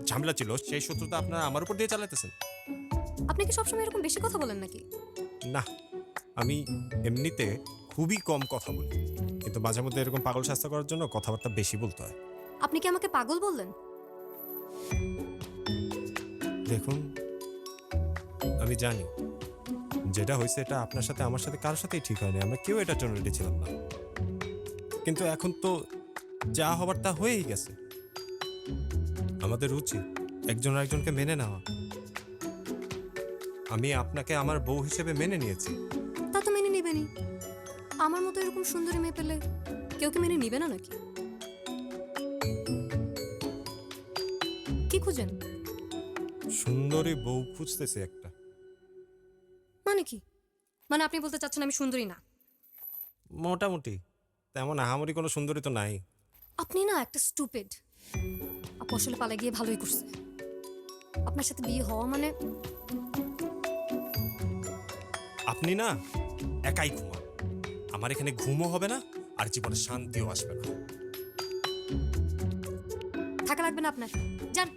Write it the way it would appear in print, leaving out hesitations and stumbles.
ঝামেলা ছিল সেই শত্রুতা আপনারা আমার উপর দিয়ে চালাতেছেন। আপনি কি সবসময় এরকম বেশি কথা বলেন নাকি? না, আমি এমনিতে খুবই কম কথা বলি, কিন্তু মাঝে মধ্যে এরকম পাগল শাস্তা করার জন্য কথাবার্তা বেশি বলতে হয়। আপনি কি আমাকে পাগল বললেন? দেখুন, আমি জানি যেটা হয়েছে এটা আপনার সাথে আমার সাথে কারোর সাথেই ঠিক হয়নি, আমরা কেউ এটার জন্য রেডি ছিলাম না। কিন্তু এখন তো যা হবার তা হয়েই গেছে। আমাদের উচিত একজন আরেকজনকে মেনে নেওয়া। আমি আপনাকে আমার বউ হিসেবে মেনে নিয়েছি। তা তো মেনে নিবেনি। আমার মতো এরকম সুন্দরী মেয়ে পেলে কেউ কি মেনে নিবে না নাকি? কি খুঁজেন? সুন্দরী বউ খুঁজতেছে একটা। মানে কি? মানে আপনি বলতে চাচ্ছেন আমি সুন্দরী না? মোটামুটি তেমন আহামরি কোনো সুন্দরী তো নাই। আপনি না একটা স্টুপিড। আপু আসলে পালা গিয়ে ভালোই করছে। আপনার সাথে বিয়ে হওয়া মানে আপনি না একাই ঘুমান, আমার এখানে ঘুমও হবে না আর জীবনে শান্তিও আসবে না। থাকা লাগবে না আপনার। যান।